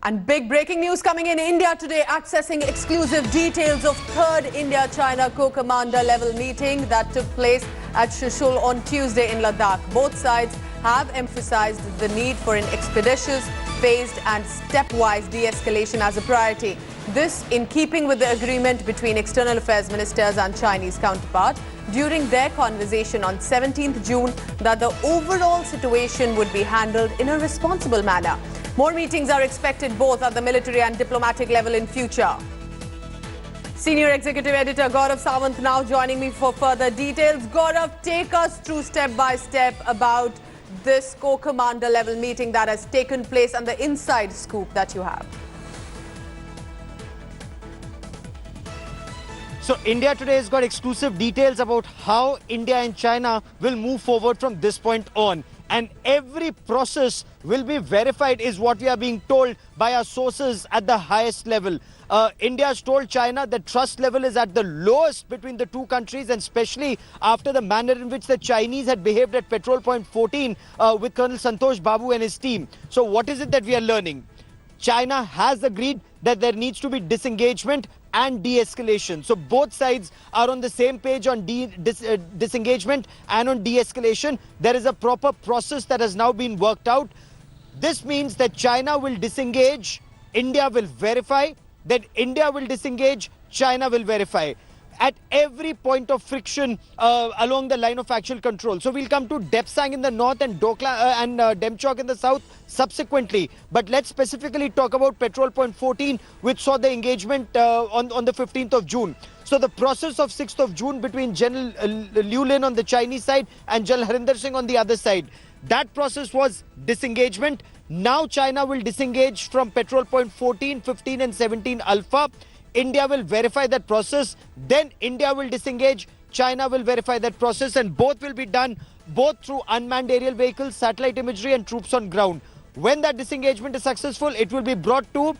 And big breaking news coming in India today, accessing exclusive details of third India-China co-commander level meeting that took place at Chushul on Tuesday in Ladakh. Both sides have emphasized the need for an expeditious, phased and stepwise de-escalation as a priority. This in keeping with the agreement between external affairs ministers and Chinese counterpart during their conversation on 17th June that the overall situation would be handled in a responsible manner. More meetings are expected both at the military and diplomatic level in future. Senior Executive Editor Gaurav Sawant now joining me for further details. Gaurav, take us through step by step about this co-commander level meeting that has taken place and the inside scoop that you have. So India today has got exclusive details about how India and China will move forward from this point on. And every process will be verified is what we are being told by our sources at the highest level. India has told China that trust level is at the lowest between the two countries, and especially after the manner in which the Chinese had behaved at Petrol Point 14 with Colonel Santosh Babu and his team. So what is it that we are learning? China has agreed that there needs to be disengagement and de-escalation. So both sides are on the same page on disengagement and on de-escalation. There is a proper process that has now been worked out. This means that China will disengage, India will verify, that India will disengage, China will verify at every point of friction along the line of actual control. So we'll come to Depsang in the north and Dokla and Demchok in the south subsequently. But let's specifically talk about Petrol Point 14, which saw the engagement on the 15th of June. So the process of 6th of June between General Liu Lin on the Chinese side and General Harinder Singh on the other side. That process was disengagement. Now China will disengage from Petrol Point 14, 15 and 17 Alpha. India will verify that process, then India will disengage, China will verify that process, and both will be done both through unmanned aerial vehicles, satellite imagery and troops on ground. When that disengagement is successful, it will be brought to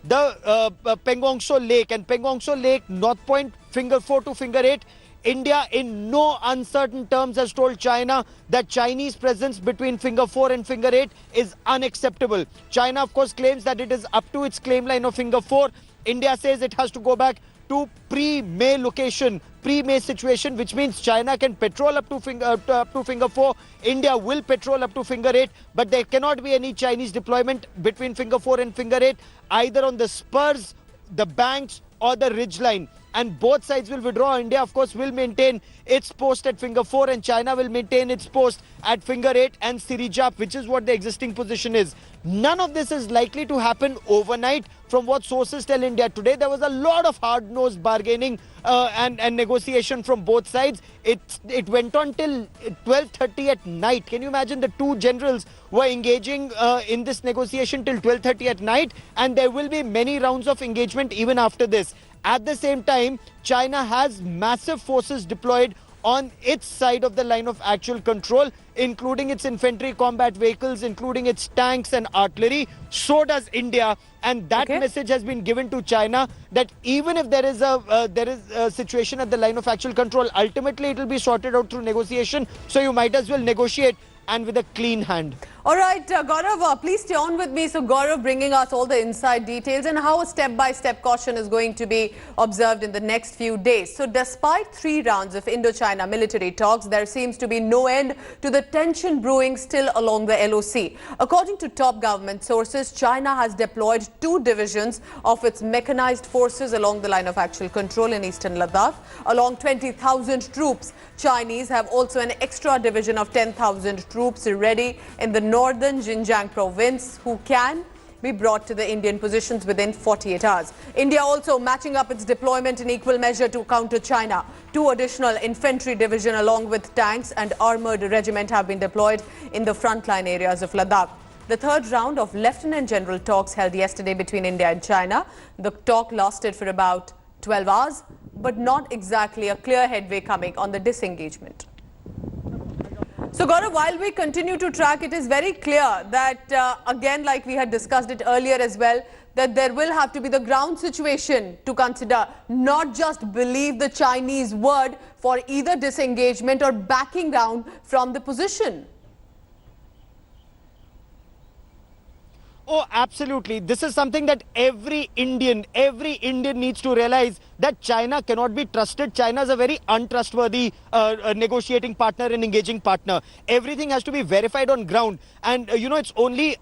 the Pengongso Lake, and Pengongso Lake, North Point, Finger 4 to Finger 8. India in no uncertain terms has told China that Chinese presence between Finger 4 and Finger 8 is unacceptable. China of course claims that it is up to its claim line of Finger 4. India says it has to go back to pre-May location, pre-May situation, which means China can patrol up to Finger 4. India will patrol up to Finger 8, but there cannot be any Chinese deployment between Finger 4 and Finger 8, either on the spurs, the banks or the ridgeline. And both sides will withdraw. India, of course, will maintain its post at Finger 4 and China will maintain its post at Finger 8 and Sirijap, which is what the existing position is. None of this is likely to happen overnight. From what sources tell India today, there was a lot of hard-nosed bargaining and negotiation from both sides. It went on till 12:30 at night. Can you imagine? The two generals were engaging in this negotiation till 12:30 at night, and there will be many rounds of engagement even after this. At the same time, China has massive forces deployed on its side of the line of actual control, including its infantry combat vehicles, including its tanks and artillery. So does India, and that message has been given to China that even if there is a situation at the line of actual control, ultimately it will be sorted out through negotiation. So you might as well negotiate and with a clean hand. All right, Gaurav, please stay on with me. So Gaurav bringing us all the inside details and how a step-by-step caution is going to be observed in the next few days. So despite 3 rounds of Indo-China military talks, there seems to be no end to the tension brewing still along the LOC. According to top government sources, China has deployed 2 divisions of its mechanized forces along the line of actual control in eastern Ladakh, along 20,000 troops. Chinese have also an extra division of 10,000 troops ready in the northern Xinjiang province, who can be brought to the Indian positions within 48 hours. India also matching up its deployment in equal measure to counter China. 2 additional infantry division along with tanks and armoured regiment have been deployed in the frontline areas of Ladakh. The 3rd round of Lieutenant General talks held yesterday between India and China. The talk lasted for about 12 hours, but not exactly a clear headway coming on the disengagement. So Gaurav, while we continue to track, it is very clear that, again, like we had discussed it earlier as well, that there will have to be the ground situation to consider, not just believe the Chinese word for either disengagement or backing down from the position. Oh, absolutely. This is something that every Indian needs to realize, that China cannot be trusted. China is a very untrustworthy negotiating partner and engaging partner. Everything has to be verified on ground. And, it's only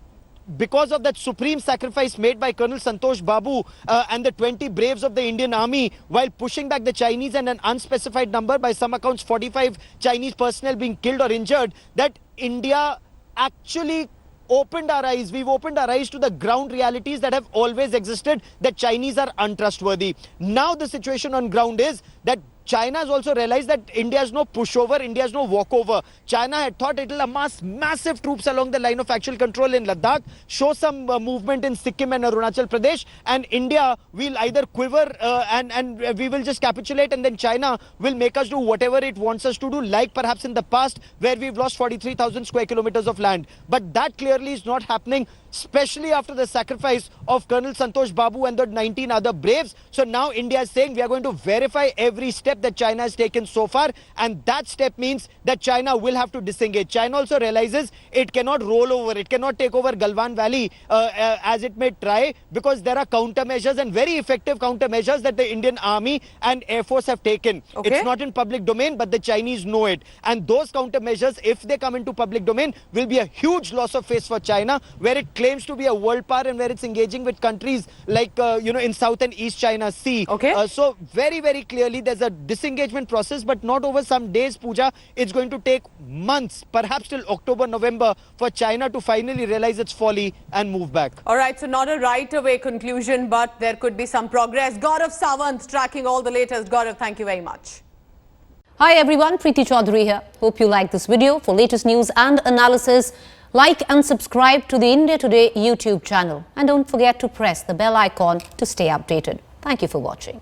because of that supreme sacrifice made by Colonel Santosh Babu and the 20 braves of the Indian Army while pushing back the Chinese, and an unspecified number, by some accounts 45 Chinese personnel being killed or injured, that India actually opened our eyes. We've opened our eyes to the ground realities that have always existed, that Chinese are untrustworthy. Now the situation on ground is that China has also realized that India has no pushover, India has no walkover. China had thought it will amass massive troops along the line of actual control in Ladakh, show some movement in Sikkim and Arunachal Pradesh, and India will either quiver and we will just capitulate, and then China will make us do whatever it wants us to do, like perhaps in the past where we've lost 43,000 square kilometers of land. But that clearly is not happening, especially after the sacrifice of Colonel Santosh Babu and the 19 other braves. So now India is saying we are going to verify every step that China has taken so far, and that step means that China will have to disengage. China also realizes it cannot roll over, it cannot take over Galwan Valley as it may try, because there are countermeasures, and very effective countermeasures, that the Indian Army and Air Force have taken. Okay. It's not in public domain, but the Chinese know it. And those countermeasures, if they come into public domain, will be a huge loss of face for China, where it claims to be a world power and where it's engaging with countries like, in South and East China Sea. Okay. So very, very clearly there's a disengagement process, but not over some days, Pooja. It's going to take months, perhaps till October, November, for China to finally realize its folly and move back. All right, so not a right-away conclusion, but there could be some progress. Gaurav Sawant tracking all the latest. Gaurav, thank you very much. Hi everyone, Preeti Chaudhary here. Hope you like this video. For latest news and analysis, like and subscribe to the India Today YouTube channel. And don't forget to press the bell icon to stay updated. Thank you for watching.